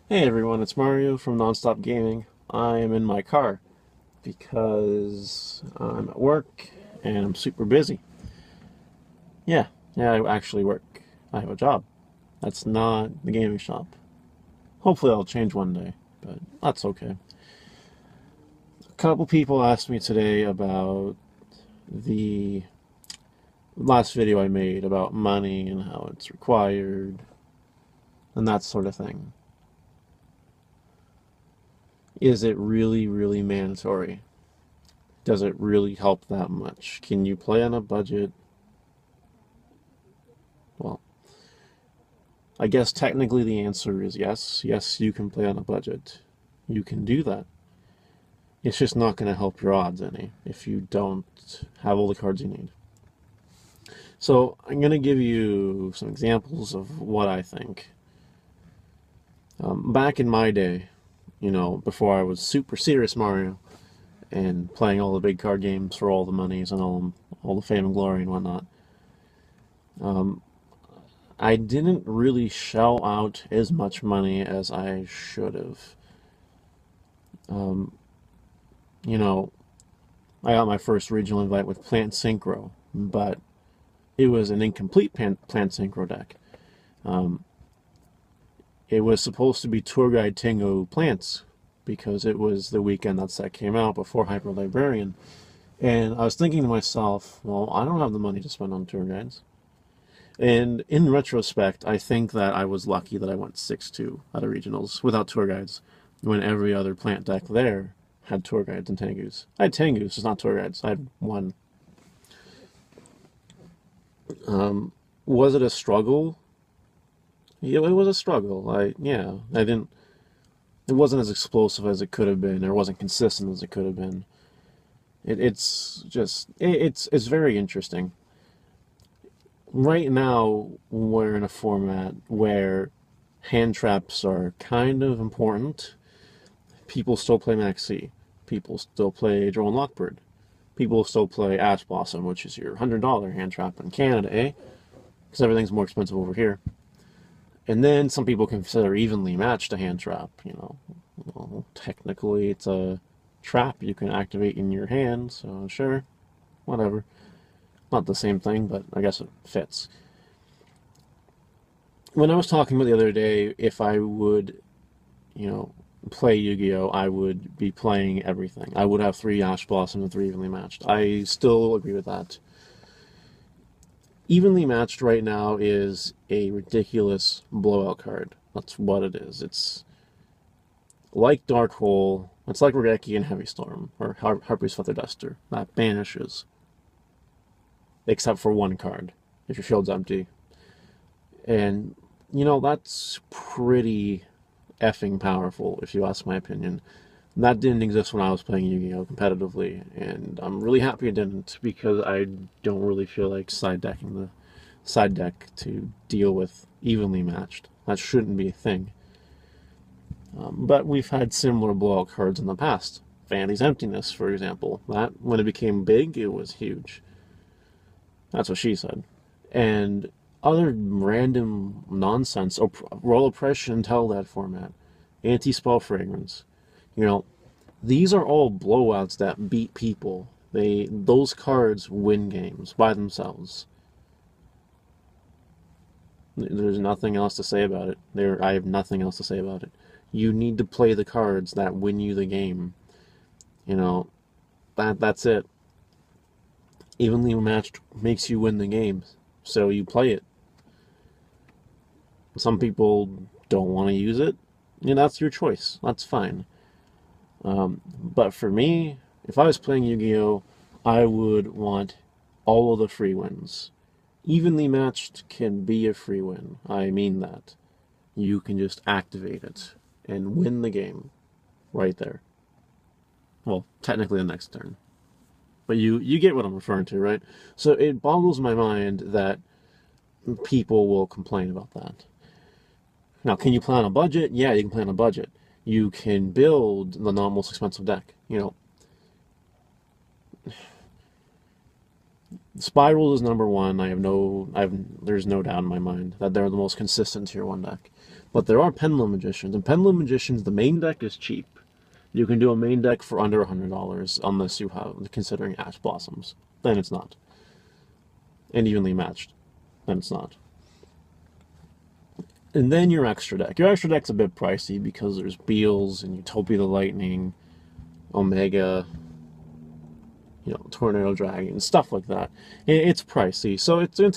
Hey everyone, it's Mario from Nonstop Gaming. I am in my car because I'm at work and I'm super busy. Yeah, yeah, I actually work. I have a job. That's not the gaming shop. Hopefully I'll change one day, but that's okay. A couple people asked me today about the last video I made about money and how it's required and that sort of thing. Is it really, really mandatory? Does it really help that much? Can you play on a budget? Well, I guess technically the answer is yes. Yes, you can play on a budget. You can do that. It's just not going to help your odds any if you don't have all the cards you need. So I'm going to give you some examples of what I think. Back in my day, before I was super serious Mario and playing all the big card games for all the monies and all the fame and glory and whatnot, um, I didn't really shell out as much money as I should have. Um, you know, I got my first regional invite with Plant Synchro, but it was an incomplete Plant Synchro deck. Um, it was supposed to be Tour Guide Tingo Plants because it was the weekend that set came out before Hyper Librarian. And I was thinking to myself, well, I don't have the money to spend on tour guides. And in retrospect, I think that I was lucky that I went 6-2 out of regionals without tour guides when every other plant deck there had tour guides and Tengus. I had Tengus, just not tour guides. I had one. Was it a struggle? Yeah, it was a struggle. I didn't. It wasn't as explosive as it could have been, or wasn't consistent as it could have been. It's very interesting. Right now, we're in a format where hand traps are kind of important. People still play Maxi. People still play Drone Lockbird. People still play Ash Blossom, which is your $100 hand trap in Canada, eh? Because everything's more expensive over here. And then some people consider evenly matched a hand trap. Well, technically it's a trap you can activate in your hand, so sure, whatever. Not the same thing, but I guess it fits. When I was talking about the other day, if I would, you know, play Yu-Gi-Oh, I would be playing everything. I would have 3 Ash Blossoms and 3 evenly matched. I still agree with that. Evenly matched right now is a ridiculous blowout card. That's what it is. It's like Dark Hole. It's like Regeki and Heavy Storm, or Harpy's Feather Duster. That banishes, except for one card, if your field's empty. And, that's pretty effing powerful, if you ask my opinion. That didn't exist when I was playing Yu-Gi-Oh! Competitively, and I'm really happy it didn't because I don't really feel like side decking the side deck to deal with evenly matched. That shouldn't be a thing. But we've had similar blowout cards in the past. Vanity's Emptiness, for example. That, when it became big, it was huge. That's what she said. And other random nonsense, Royal Oppression Teledad format, Anti-Spell Fragrance. You know, these are all blowouts that beat people. Those cards win games by themselves. There's nothing else to say about it. I have nothing else to say about it. You need to play the cards that win you the game. You know, that's it. Evenly matched makes you win the game, so you play it. Some people don't want to use it, and that's your choice. That's fine. But for me, if I was playing Yu-Gi-Oh, I would want all of the free wins. Evenly matched can be a free win. I mean that. You can just activate it and win the game right there. Well, technically the next turn. But you get what I'm referring to, right? So it boggles my mind that people will complain about that. Now, can you play on a budget? Yeah, you can play on a budget. You can build the most expensive deck. Spiral is number one. There's no doubt in my mind that they're the most consistent tier one deck. But there are Pendulum Magicians, and Pendulum Magicians, the main deck is cheap. You can do a main deck for under $100 unless you have, considering Ash Blossoms. Then it's not. And evenly matched. Then it's not. And then your extra deck. Your extra deck's a bit pricey because there's Beals and Utopia the Lightning, Omega, Tornado Dragon, stuff like that. It's pricey, so it's gonna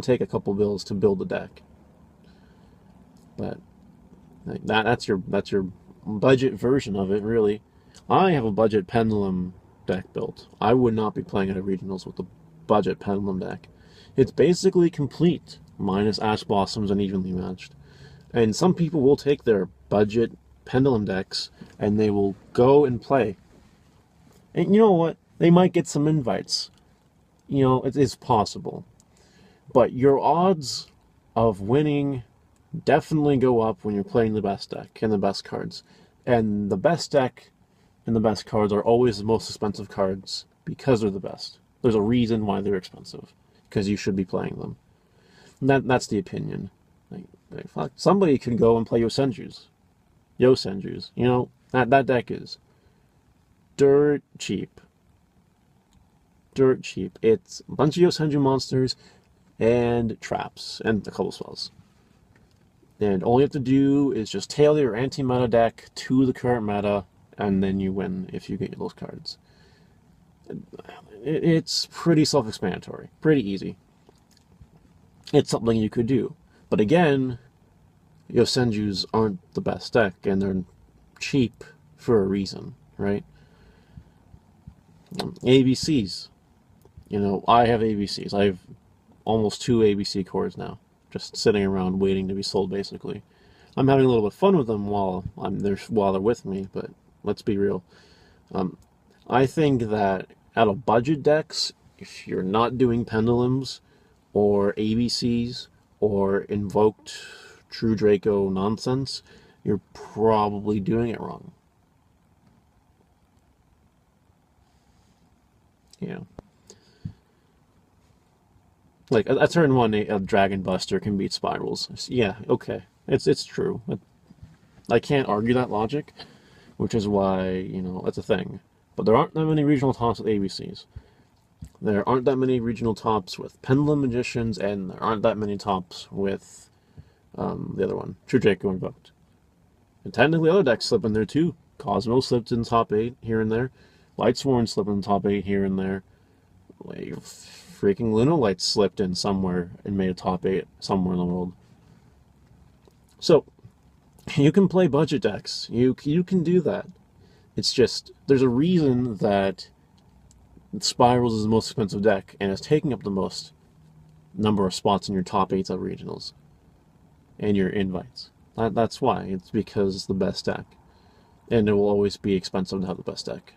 take a couple bills to build a deck. But that's your budget version of it, really. I have a budget Pendulum deck built. I would not be playing at a regionals with a budget Pendulum deck. It's basically complete, minus Ash Blossoms and evenly matched. And some people will take their budget Pendulum decks and they will go and play. And you know what? They might get some invites. It's possible. But your odds of winning definitely go up when you're playing the best deck and the best cards. And the best deck and the best cards are always the most expensive cards because they're the best. There's a reason why they're expensive. Because you should be playing them. And that's the opinion. Somebody can go and play Yosenju's. That deck is dirt cheap. Dirt cheap. It's a bunch of Yosenju monsters and traps and a couple spells. And all you have to do is just tailor your anti-meta deck to the current meta, and then you win if you get those cards. It's pretty self-explanatory. Pretty easy. It's something you could do. But again, Yosenju's aren't the best deck, and they're cheap for a reason, right? ABCs. I have ABCs. I have almost 2 ABC cores now, just sitting around waiting to be sold, basically. I'm having a little bit of fun with them while they're with me, but let's be real. I think that out of budget decks, if you're not doing Pendulums or ABCs or invoked True Draco nonsense, you're probably doing it wrong. Like a turn 1 a Dragon Buster can beat Spirals. Yeah, okay. It's true. I can't argue that logic, which is why, it's a thing. But there aren't that many regional tops with ABCs. There aren't that many regional tops with Pendulum Magicians, and there aren't that many tops with the other one, True Draco Invoked. And technically other decks slip in there too. Cosmo slipped in top 8 here and there. Lightsworn slipped in top 8 here and there. Freaking Lunalight slipped in somewhere and made a top 8 somewhere in the world. So, you can play budget decks. You can do that. It's just, there's a reason that Spirals is the most expensive deck, and it's taking up the most number of spots in your top 8s of regionals. And your invites. That's why. It's because it's the best deck. And it will always be expensive to have the best deck.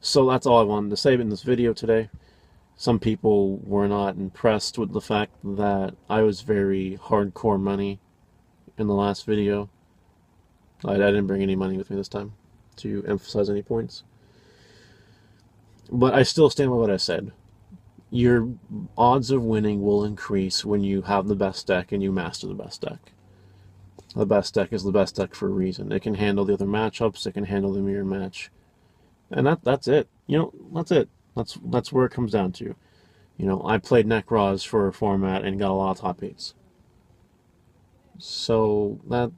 So that's all I wanted to say in this video today. Some people were not impressed with the fact that I was very hardcore money in the last video. I didn't bring any money with me this time to emphasize any points. But I still stand by what I said. Your odds of winning will increase when you have the best deck and you master the best deck. The best deck is the best deck for a reason. It can handle the other matchups, it can handle the mirror match. And that's it. That's it. That's where it comes down to. I played Nekroz for a format and got a lot of top 8s. So that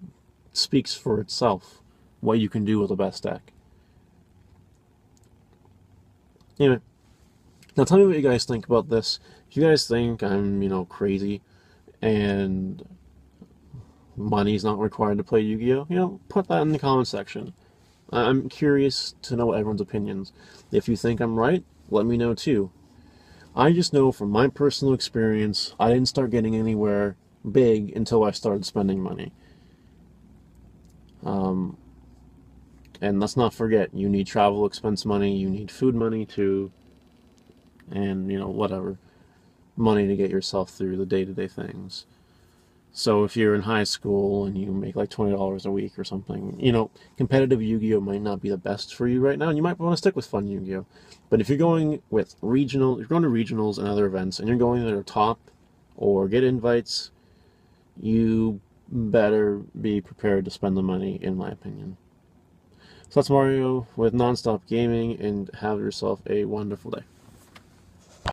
speaks for itself, what you can do with the best deck. Anyway, now tell me what you guys think about this. If you guys think I'm, crazy and money's not required to play Yu-Gi-Oh, put that in the comment section. I'm curious to know everyone's opinions. If you think I'm right, let me know too. I just know from my personal experience, I didn't start getting anywhere big until I started spending money. And let's not forget, you need travel expense money, you need food money too, and, whatever. Money to get yourself through the day-to-day things. So if you're in high school and you make like $20 a week or something, competitive Yu-Gi-Oh might not be the best for you right now, and you might want to stick with fun Yu-Gi-Oh. But if you're going with you're going to regionals and other events, and you're going to their top or get invites, you better be prepared to spend the money, in my opinion. So that's Mario with Nonstop Gaming, and have yourself a wonderful day.